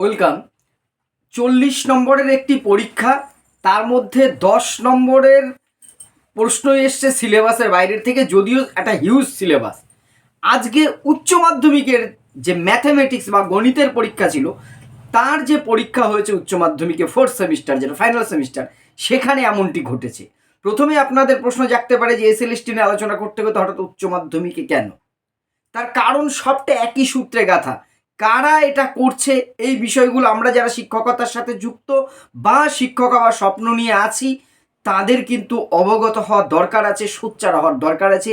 Welcome. 40 নম্বরের একটি পরীক্ষা, তার মধ্যে 10 নম্বরের প্রশ্ন এসছে সিলেবাসের বাইরের থেকে, যদিও একটা হিউজ সিলেবাস। আজকে উচ্চ মাধ্যমিকের যে ম্যাথামেটিক্স বা গণিতের পরীক্ষা ছিল, তার যে পরীক্ষা হয়েছে উচ্চ মাধ্যমিকে 4th সেমিস্টার, যেটা ফাইনাল সেমিস্টার, সেখানে এমনটি ঘটেছে। প্রথমে আপনাদের প্রশ্ন জাগতে পারে যে এসএলএসটি নিয়ে আলোচনা করতে করতে হঠাৎ উচ্চ মাধ্যমিকে কেন? তার কারণ সবটা একই সূত্রে গাথা। কারা এটা করছে, এই বিষয়গুলো আমরা যারা শিক্ষকতার সাথে যুক্ত বা শিক্ষক হওয়ার স্বপ্ন নিয়ে আছি, তাদের কিন্তু অবগত হওয়ার দরকার আছে, সোচ্চার হওয়ার দরকার আছে।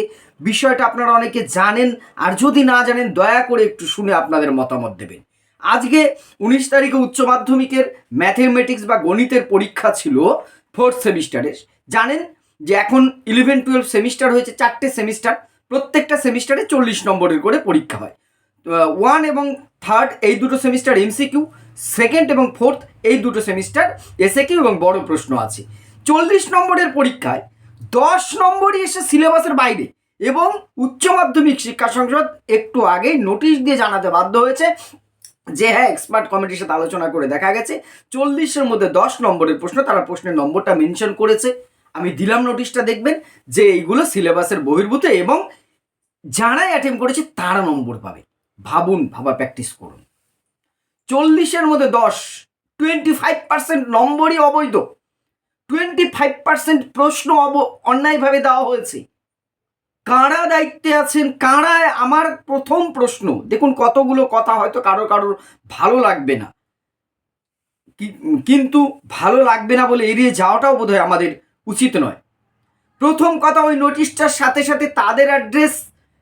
বিষয়টা আপনারা অনেকে জানেন, আর যদি না জানেন দয়া করে একটু শুনে আপনাদের মতামত দেবেন। আজকে 19 তারিখে উচ্চ মাধ্যমিকের ম্যাথমেটিক্স বা গণিতের পরীক্ষা ছিল 4th সেমিস্টারের। জানেন যে এখন 11-12 সেমিস্টার হয়েছে, 4টে সেমিস্টার, প্রত্যেকটা সেমিস্টারে 40 নম্বরের করে পরীক্ষা হয়। 1 এবং 3rd এই দুটো সেমিস্টার এমসিকিউ, 2nd এবং 4th এই দুটো সেমিস্টার এসএকিউ এবং বড় প্রশ্ন আছে। 40 নম্বরের পরীক্ষায় 10 নম্বরই এসে সিলেবাসের বাইরে, এবং উচ্চ মাধ্যমিক শিক্ষা সংসদ একটু আগেই নোটিশ দিয়ে জানাতে বাধ্য হয়েছে যে হ্যাঁ, এক্সপার্ট কমিটির সাথে আলোচনা করে দেখা গেছে 40-এর মধ্যে 10 নম্বরের প্রশ্ন, তারা প্রশ্নের নম্বরটা মেনশন করেছে। আমি দিলাম নোটিশটা, দেখবেন যে এইগুলো সিলেবাসের বহির্ভূত, এবং যারাই অ্যাটেম্প করেছে তারা নম্বর পাবে। ভাবুন, ভাবা প্র্যাকটিস করুন। 40-এর মধ্যে 10, 25% নম্বরই অবৈধ। 25% প্রশ্ন অন্যায়ভাবে দেওয়া হয়েছে। কারা দায়িত্বে আছেন, কারা? আমার প্রথম প্রশ্ন, দেখুন কতগুলো কথা হয়তো কারোর ভালো লাগবে না, কিন্তু ভালো লাগবে না বলে এড়িয়ে যাওয়াটাও বোধহয় আমাদের উচিত নয়। প্রথম কথা, ওই নোটিশটার সাথে সাথে তাদের অ্যাড্রেস,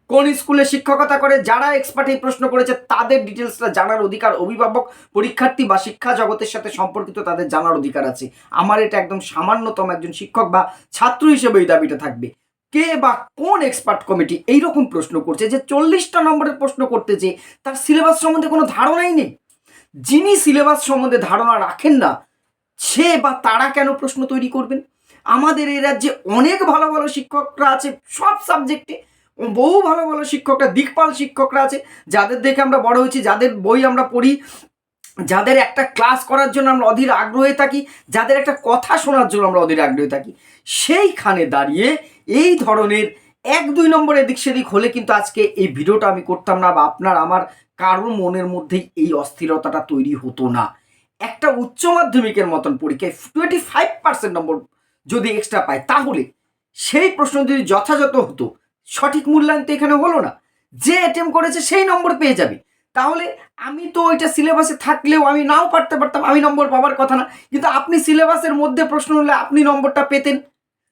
কোন স্কুলে শিক্ষকতা করে, যারা এক্সপার্ট এই প্রশ্ন করেছে তাদের ডিটেলসটা জানার অধিকার অভিভাবক, পরীক্ষার্থী বা শিক্ষা জগতের সাথে সম্পর্কিত তাদের জানার অধিকার আছে। আমার এটা একদম সামান্যতম একজন শিক্ষক বা ছাত্র হিসেবে এই দাবিটা থাকবে। কে বা কোন এক্সপার্ট কমিটি এইরকম প্রশ্ন করছে যে 40টা নম্বরের প্রশ্ন করতে যে তার সিলেবাস সম্বন্ধে কোনো ধারণাই নেই? যিনি সিলেবাস সম্বন্ধে ধারণা রাখেন না, সে বা তারা কেন প্রশ্ন তৈরি করবেন? আমাদের এই রাজ্যে অনেক ভালো ভালো শিক্ষকরা আছে, সব সাবজেক্টে বহু ভালো ভালো শিক্ষকরা, দিকপাল শিক্ষকরা আছে, যাদের দেখে আমরা বড় হয়েছি, যাদের বই আমরা পড়ি, যাদের একটা ক্লাস করার জন্য আমরা অধীর আগ্রহে থাকি, যাদের একটা কথা শোনার জন্য আমরা অধীর আগ্রহে থাকি। সেইখানে দাঁড়িয়ে এই ধরনের 1-2 নম্বর এদিক সেদিক হলে কিন্তু আজকে এই ভিডিওটা আমি করতাম না, বা আপনার আমার কারোর মনের মধ্যেই এই অস্থিরতাটা তৈরি হতো না। একটা উচ্চ মাধ্যমিকের মতন পরীক্ষায় 25% নম্বর যদি এক্সট্রা পায়, তাহলে সেই প্রশ্ন যদি যথাযথ হতো, সঠিক মূল্যায়ন তো এখানে হলো না। যে অ্যাটেম্প করেছে সেই নম্বর পেয়ে যাবে। তাহলে আমি তো ওইটা সিলেবাসে থাকলেও আমি নাও পারতে পারতাম, আমি নম্বর পাবার কথা না, কিন্তু আপনি সিলেবাসের মধ্যে প্রশ্ন হলে আপনি নম্বরটা পেতেন,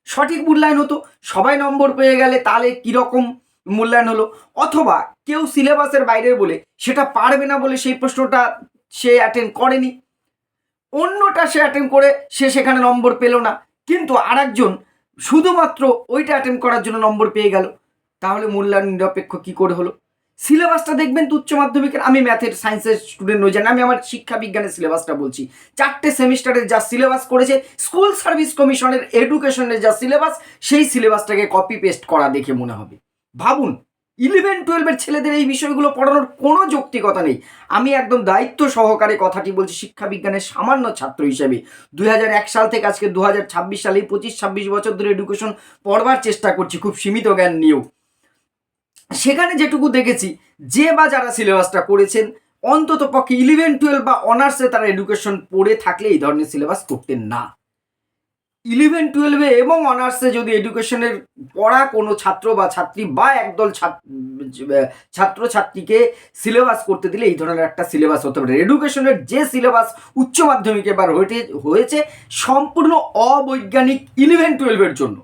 সঠিক মূল্যায়ন হতো। সবাই নম্বর পেয়ে গেলে তাহলে কীরকম মূল্যায়ন হলো? অথবা কেউ সিলেবাসের বাইরের বলে, সেটা পারবে না বলে সেই প্রশ্নটা সে অ্যাটেন্ড করেনি, অন্যটা সে অ্যাটেম্প করে সে সেখানে নম্বর পেল না, কিন্তু আরেকজন শুধুমাত্র ওইটা অ্যাটেম্প করার জন্য নম্বর পেয়ে গেল। তাহলে মূল্যায়ন নিরপেক্ষ কি করে হলো? সিলেবাসটা দেখবেন তো উচ্চ মাধ্যমিকের, আমি ম্যাথের সায়েন্সের স্টুডেন্ট নই জানি, আমি আমার শিক্ষা বিজ্ঞানের সিলেবাসটা বলছি। 4টে সেমিস্টারের যা সিলেবাস করেছে, স্কুল সার্ভিস কমিশনের এডুকেশনের যা সিলেবাস, সেই সিলেবাসটাকে কপি পেস্ট করা দেখে মনে হবে। ভাবুন, 11-12 ছেলেদের এই বিষয়গুলো পড়ানোর কোনো যৌক্তিকতা নেই। আমি একদম দায়িত্ব সহকারে কথাটি বলছি, শিক্ষা বিজ্ঞানের সামান্য ছাত্র হিসেবে। 2001 সাল থেকে আজকে 2026 সালে 25-26 বছর ধরে এডুকেশন পড়বার চেষ্টা করছি, খুব সীমিত জ্ঞান নিয়েও। সেখানে যেটুকু দেখেছি, যে বা যারা সিলেবাসটা করেছেন, অন্তত পক্ষে 11-12 বা অনার্সে তারা এডুকেশন পড়ে থাকলে এই ধরনের সিলেবাস করতেন না। 11-12 এবং অনার্সে যদি এডুকেশনের পড়া কোনো ছাত্র বা ছাত্রী বা একদল ছাত্রছাত্রীকে সিলেবাস করতে দিলে এই ধরনের একটা সিলেবাস হতে পারে। এডুকেশনের যে সিলেবাস উচ্চ মাধ্যমিকে এবার হয়েছে সম্পূর্ণ অবৈজ্ঞানিক 11-12 জন্য।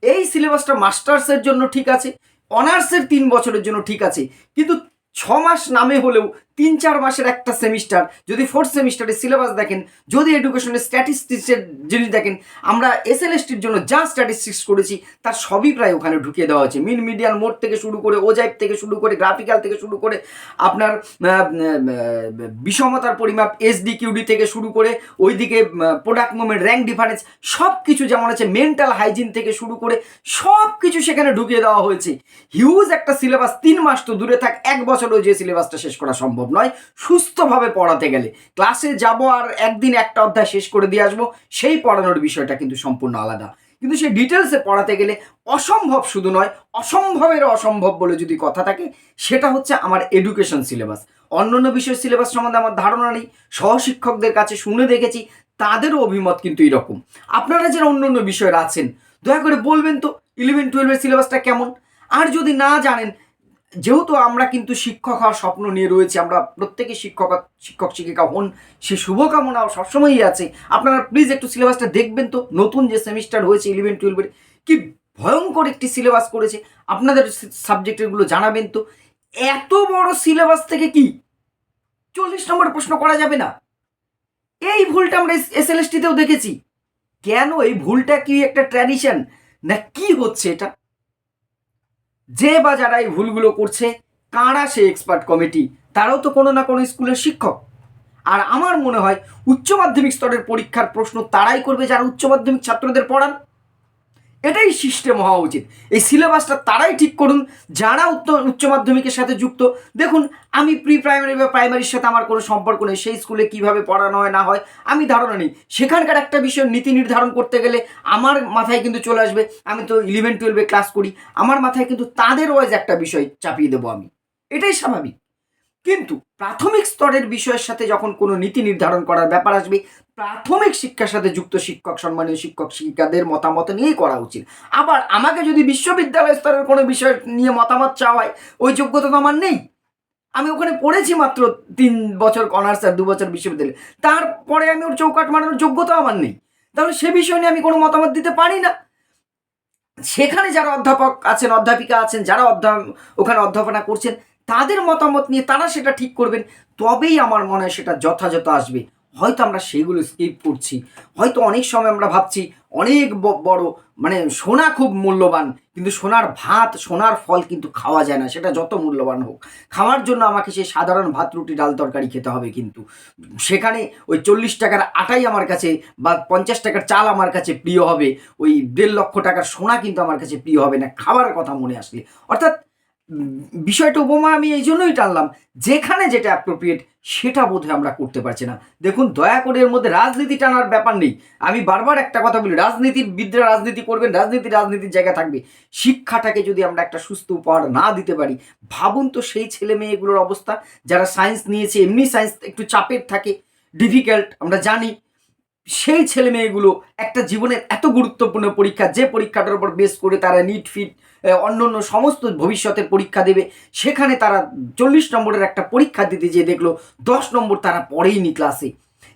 এই সিলেবাসটা মাস্টার্সের জন্য ঠিক আছে, অনার্সের 3 বছরের জন্য ঠিক আছে, কিন্তু 6 মাস নামে হলেও 3-4 মাসের একটা সেমিস্টার, যদি 4th সেমিস্টারের সিলেবাস দেখেন, যদি এডুকেশনের স্ট্যাটিস্টিক্সের জিনিস দেখেন, আমরা এসএলএসটির জন্য যা স্ট্যাটিস্টিক্স করেছি তার সবই প্রায় ওখানে ঢুকিয়ে দেওয়া হয়েছে। মিন মিডিয়ান মোড থেকে শুরু করে, ওজাইপ থেকে শুরু করে, গ্রাফিক্যাল থেকে শুরু করে, আপনার বিষমতার পরিমাপ এসডিকিউডি থেকে শুরু করে, ওইদিকে প্রোডাক্ট মুভমেন্ট, র্যাঙ্ক ডিফারেন্স, সব কিছু যেমন আছে, মেন্টাল হাইজিন থেকে শুরু করে সব কিছু সেখানে ঢুকিয়ে দেওয়া হয়েছে। হিউজ একটা সিলেবাস, 3 মাস তো দূরে থাক, 1 বছর বছরেও যে সিলেবাসটা শেষ করা সম্ভব নয়। সুস্থভাবে পড়াতে গেলে ক্লাসে যাব আর একদিন একটা অধ্যায় শেষ করে দিয়ে আসবো, সেই পড়ানোর বিষয়টা কিন্তু সম্পূর্ণ আলাদা। কিন্তু সেই ডিটেলসে পড়াতে গেলে অসম্ভব শুধু নয়, অসম্ভবের অসম্ভব বলে যদি কথা থাকে, সেটা হচ্ছে আমার এডুকেশন সিলেবাস। অন্যান্য বিষয়ের সিলেবাস সম্বন্ধে আমার ধারণা নেই, সহশিক্ষকদের কাছে শুনে দেখেছি, তাদেরও অভিমত কিন্তু এরকম। আপনারা যারা অন্য অন্য বিষয়ের আছেন, দয়া করে বলবেন তো 11-12 সিলেবাসটা কেমন। আর যদি না জানেন, যেহেতু আমরা কিন্তু শিক্ষক হওয়ার স্বপ্ন নিয়ে রয়েছি, আমরা প্রত্যেকে শিক্ষক শিক্ষিকা হন, সে শুভকামনাও সবসময়ই আছে। আপনারা প্লিজ একটু সিলেবাসটা দেখবেন তো, নতুন যে সেমিস্টার হয়েছে 11-12 কি ভয়ঙ্কর একটি সিলেবাস করেছে, আপনাদের সাবজেক্টেরগুলো জানাবেন তো। এত বড় সিলেবাস থেকে কি 40 নম্বর প্রশ্ন করা যাবে না? এই ভুলটা আমরা এসএলএসটিতেও দেখেছি। কেন এই ভুলটা? কি একটা ট্র্যাডিশন না কি হচ্ছে এটা? যে বা যারা এই ভুলগুলো করছে, কারা সে এক্সপার্ট কমিটি? তারাও তো কোনো না কোনো স্কুলের শিক্ষক। আর আমার মনে হয় উচ্চ মাধ্যমিক স্তরের পরীক্ষার প্রশ্ন তারাই করবে যারা উচ্চ মাধ্যমিক ছাত্রদের পড়ান। এটাই সিস্টেম হওয়া উচিত। এই সিলেবাসটা তারাই ঠিক করুন যারা উচ্চ মাধ্যমিকের সাথে যুক্ত। দেখুন, আমি প্রি প্রাইমারি বা প্রাইমারির সাথে আমার কোনো সম্পর্ক নেই, সেই স্কুলে কিভাবে পড়ানো হয় না হয় আমি ধারণা নেই। সেখানকার একটা বিষয় নীতি নির্ধারণ করতে গেলে আমার মাথায় কিন্তু চলে আসবে, আমি তো 11-12 ক্লাস করি, আমার মাথায় কিন্তু তাদের ওয়াইজ একটা বিষয় চাপিয়ে দেবো আমি। এটাই স্বাভাবিক। কিন্তু প্রাথমিক স্তরের বিষয়ের সাথে যখন কোনো নীতি নির্ধারণ করার ব্যাপার আসবে, প্রাথমিক শিক্ষার সাথে যুক্ত শিক্ষক, সম্মানীয় শিক্ষক শিক্ষিকাদের মতামত নিয়েই করা উচিত। আবার আমাকে যদি বিশ্ববিদ্যালয় স্তরের কোনো বিষয় নিয়ে মতামত চাওয়া হয়, ওই যোগ্যতা তো আমার নেই। আমি ওখানে পড়েছি মাত্র 3 বছর অনার্স আর 2 বছর বিশ্ববিদ্যালয়ে, তারপরে আমি ওর চৌকাট মারানোর যোগ্যতা আমার নেই। তাহলে সে বিষয় নিয়ে আমি কোনো মতামত দিতে পারি না। সেখানে যারা অধ্যাপক আছেন, অধ্যাপিকা আছেন, যারা ওখানে অধ্যাপনা করছেন, তাদের মতামত নিয়ে তারা সেটা ঠিক করবেন, তবেই আমার মনে হয় সেটা যথাযথ আসবে। হয়তো আমরা সেইগুলো স্কিপ করছি, হয়তো অনেক সময় আমরা ভাবছি অনেক বড়, মানে সোনা খুব মূল্যবান, কিন্তু সোনার ভাত, সোনার ফল কিন্তু খাওয়া যায় না, সেটা যত মূল্যবান হোক। খাওয়ার জন্য আমাকে সেই সাধারণ ভাত রুটি ডাল তরকারি খেতে হবে, কিন্তু সেখানে ওই 40 টাকার আটাই আমার কাছে বা 50 টাকার চাল আমার কাছে প্রিয় হবে, ওই 1.5 লক্ষ টাকার সোনা কিন্তু আমার কাছে প্রিয় হবে না খাবার কথা মনে আসলে। অর্থাৎ বিষয়টা উপমা আমি এই জন্যই টানলাম, যেখানে যেটা অ্যাপ্রোপ্রিয়েট সেটা বোধহয় আমরা করতে পারছি না। দেখুন, দয়া করে এর মধ্যে রাজনীতি টানার ব্যাপার নেই। আমি বারবার একটা কথা বলি, রাজনীতিবিদরা রাজনীতি করবেন, রাজনীতির জায়গা থাকবে। শিক্ষাটাকে যদি আমরা একটা সুস্থ উপহার না দিতে পারি, ভাবুন তো সেই ছেলে মেয়েগুলোর অবস্থা যারা সায়েন্স নিয়েছে। এমনি সায়েন্স একটু চাপের থাকে, ডিফিকাল্ট, আমরা জানি। সেই ছেলে মেয়েগুলো একটা জীবনের এত গুরুত্বপূর্ণ পরীক্ষা, যে পরীক্ষাটার উপর বেস করে তারা নিট ফিট অন্য অন্য সমস্ত ভবিষ্যতের পরীক্ষা দেবে, সেখানে তারা 40 নম্বরের একটা পরীক্ষা দিতে যেয়ে দেখলো 10 নম্বর তারা পড়েইনি ক্লাসে।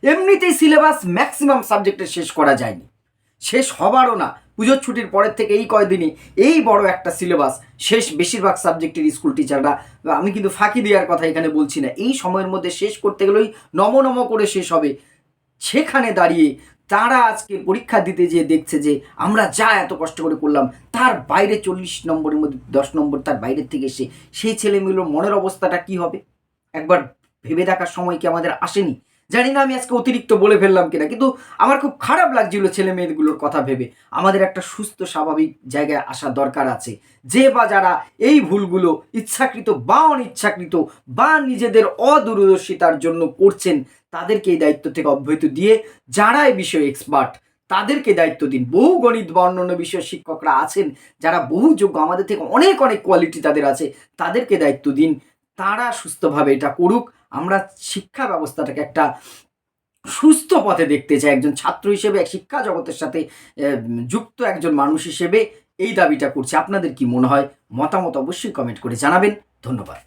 এমনিতেই সিলেবাস ম্যাক্সিমাম সাবজেক্টে শেষ করা যায়নি, শেষ হবারও না। পুজোর ছুটির পরের থেকে এই কয়দিনই এই বড় একটা সিলেবাস শেষ বেশিরভাগ সাবজেক্টের স্কুল টিচাররা, আমি কিন্তু ফাঁকি দেওয়ার কথা এখানে বলছি না, এই সময়ের মধ্যে শেষ করতে গেলেই নম করে শেষ হবে। সেখানে দাঁড়িয়ে তারা আজকে পরীক্ষা দিতে যেয়ে দেখছে যে আমরা যা এত কষ্ট করে করলাম, তার বাইরে 40 নম্বরের মধ্যে 10 নম্বর তার বাইরের থেকে এসে সেই ছেলেমেয়েগুলোর মনের অবস্থাটা কি হবে একবার ভেবে দেখার সময় কি আমাদের আসেনি? জানি না আমি আজকে অতিরিক্ত বলে ফেললাম কিনা, কিন্তু আমার খুব খারাপ লাগছিল ছেলে মেয়েগুলোর কথা ভেবে। আমাদের একটা সুস্থ স্বাভাবিক জায়গায় আসা দরকার আছে। যে বা যারা এই ভুলগুলো ইচ্ছাকৃত বা অনিচ্ছাকৃত বা নিজেদের অদূরদর্শিতার জন্য করছেন, তাদেরকে এই দায়িত্ব থেকে অব্যাহতি দিয়ে যারা এই বিষয়ে এক্সপার্ট তাদেরকে দায়িত্ব দিন। বহু গণিত বা অন্যান্য বিষয়ের শিক্ষকরা আছেন যারা বহু যোগ্য, আমাদের থেকে অনেক অনেক কোয়ালিটি তাদের আছে, তাদেরকে দায়িত্ব দিন, তারা সুস্থভাবে এটা করুক। আমরা শিক্ষা ব্যবস্থাটাকে একটা সুস্থ পথে দেখতে চাই। একজন ছাত্র হিসেবে, শিক্ষা জগতের সাথে যুক্ত একজন মানুষ হিসেবে এই দাবিটা করছি। আপনাদের কি মনে হয়? মতামত অবশ্যই কমেন্ট করে জানাবেন। ধন্যবাদ।